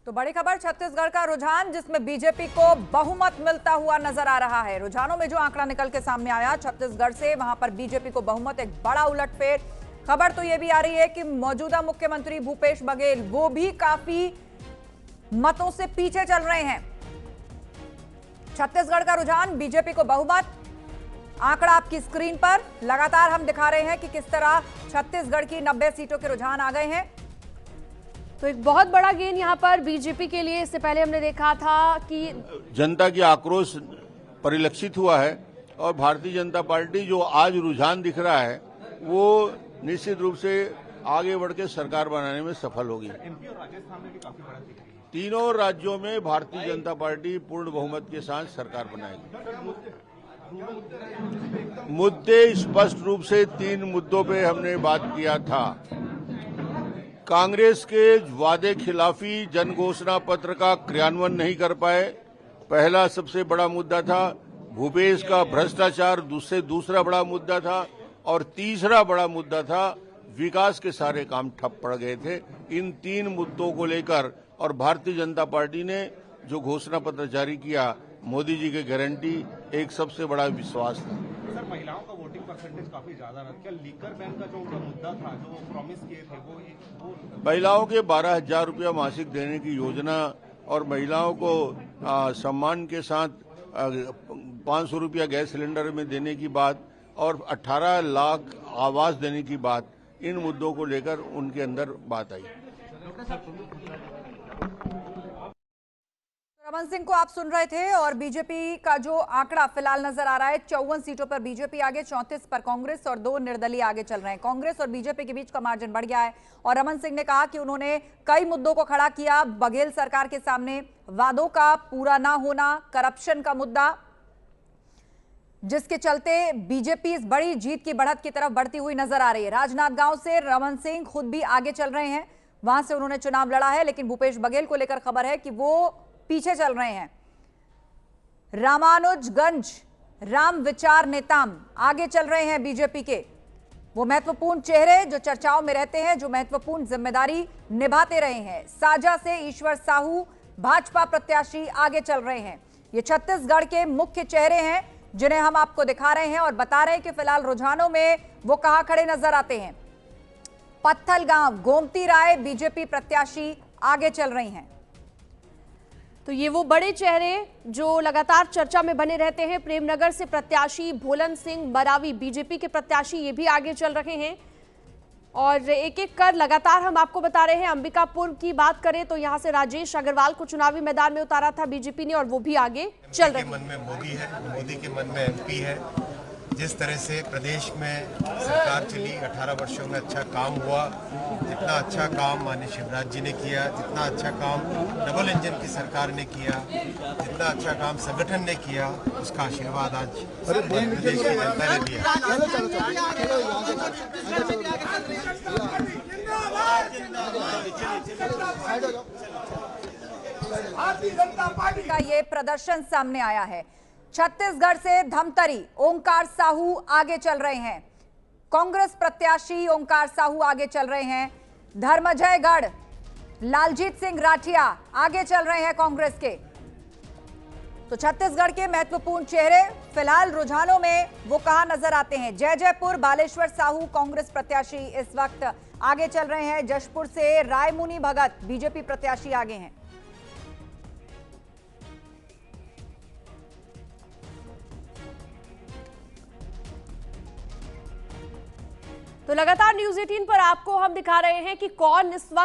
तो बड़ी खबर छत्तीसगढ़ का रुझान जिसमें बीजेपी को बहुमत मिलता हुआ नजर आ रहा है। रुझानों में जो आंकड़ा निकल के सामने आया छत्तीसगढ़ से, वहां पर बीजेपी को बहुमत, एक बड़ा उलटफेर। खबर तो यह भी आ रही है कि मौजूदा मुख्यमंत्री भूपेश बघेल वो भी काफी मतों से पीछे चल रहे हैं। छत्तीसगढ़ का रुझान, बीजेपी को बहुमत, आंकड़ा आपकी स्क्रीन पर लगातार हम दिखा रहे हैं कि किस तरह छत्तीसगढ़ की 90 सीटों के रुझान आ गए हैं। तो एक बहुत बड़ा गेन यहां पर बीजेपी के लिए। इससे पहले हमने देखा था कि जनता की आक्रोश परिलक्षित हुआ है और भारतीय जनता पार्टी जो आज रुझान दिख रहा है वो निश्चित रूप से आगे बढ़ के सरकार बनाने में सफल होगी। एमपी और राजस्थान में भी काफी बड़ा दिख रही है। तीनों राज्यों में भारतीय जनता पार्टी पूर्ण बहुमत के साथ सरकार बनाएगी। मुद्दे स्पष्ट रूप से 3 मुद्दों पे हमने बात किया था। कांग्रेस के वादे खिलाफी जन घोषणा पत्र का क्रियान्वयन नहीं कर पाए, पहला सबसे बड़ा मुद्दा था। भूपेश का भ्रष्टाचार दूसरा बड़ा मुद्दा था और तीसरा बड़ा मुद्दा था विकास के सारे काम ठप पड़ गए थे। इन 3 मुद्दों को लेकर और भारतीय जनता पार्टी ने जो घोषणा पत्र जारी किया, मोदी जी की गारंटी, एक सबसे बड़ा विश्वास था। सर, महिलाओं का वोटिंग परसेंटेज काफी ज्यादा रहा। क्या लीकर बैंक का जो उनका मुद्दा था, जो प्रॉमिस किए थे, वो महिलाओं के 12,000 रुपया मासिक देने की योजना और महिलाओं को सम्मान के साथ 500 रुपया गैस सिलेंडर में देने की बात और 18 लाख आवास देने की बात, इन मुद्दों को लेकर उनके अंदर बात आई। रमन सिंह को आप सुन रहे थे और बीजेपी का जो आंकड़ा फिलहाल नजर आ रहा है, 54 सीटों पर बीजेपी आगे, 34 पर कांग्रेस और 2 निर्दलीय आगे चल रहे हैं। कांग्रेस और बीजेपी के बीच का मार्जिन बढ़ गया है और रमन सिंह ने कहा कि उन्होंने कई मुद्दों को खड़ा किया बघेल सरकार के सामने। वादों का पूरा ना होना, करप्शन का मुद्दा, जिसके चलते बीजेपी इस बड़ी जीत की बढ़त की तरफ बढ़ती हुई नजर आ रही है। राजनांदगांव से रमन सिंह खुद भी आगे चल रहे हैं, वहां से उन्होंने चुनाव लड़ा है, लेकिन भूपेश बघेल को लेकर खबर है कि वो पीछे चल रहे हैं। रामानुजगंज राम विचार नेताम आगे चल रहे हैं बीजेपी के, वो महत्वपूर्ण चेहरे जो चर्चाओं में रहते हैं, जो महत्वपूर्ण जिम्मेदारी निभाते रहे हैं। साजा से ईश्वर साहू भाजपा प्रत्याशी आगे चल रहे हैं। ये छत्तीसगढ़ के मुख्य चेहरे हैं जिन्हें हम आपको दिखा रहे हैं और बता रहे हैं कि फिलहाल रुझानों में वो कहां खड़े नजर आते हैं। पत्थलगांव गोमती राय बीजेपी प्रत्याशी आगे चल रही हैं। तो ये वो बड़े चेहरे जो लगातार चर्चा में बने रहते हैं। प्रेमनगर से प्रत्याशी भोलन सिंह मरावी बीजेपी के प्रत्याशी, ये भी आगे चल रहे हैं और एक एक कर लगातार हम आपको बता रहे हैं। अंबिकापुर की बात करें तो यहां से राजेश अग्रवाल को चुनावी मैदान में उतारा था बीजेपी ने और वो भी आगे चल रहे हैं। मन में मोदी है, मोदी के मन में एमपी है। जिस तरह से प्रदेश में सरकार चली, 18 वर्षों में अच्छा काम हुआ, जितना अच्छा काम माननीय शिवराज जी ने किया, जितना अच्छा काम डबल इंजन की सरकार ने किया, जितना अच्छा काम संगठन ने किया, उसका आशीर्वाद आज प्रदेश की जनता ने दिया। भारतीय जनता पार्टी का ये प्रदर्शन सामने आया है। छत्तीसगढ़ से धमतरी ओंकार साहू आगे चल रहे हैं, कांग्रेस प्रत्याशी ओंकार साहू आगे चल रहे हैं। धर्मजयगढ़ लालजीत सिंह राठिया आगे चल रहे हैं कांग्रेस के। तो छत्तीसगढ़ के महत्वपूर्ण चेहरे फिलहाल रुझानों में वो कहां नजर आते हैं। जयजयपुर बालेश्वर साहू कांग्रेस प्रत्याशी इस वक्त आगे चल रहे हैं। जशपुर से रायमुनि भगत बीजेपी प्रत्याशी आगे हैं। तो लगातार न्यूज़ 18 पर आपको हम दिखा रहे हैं कि कौन इस वक्त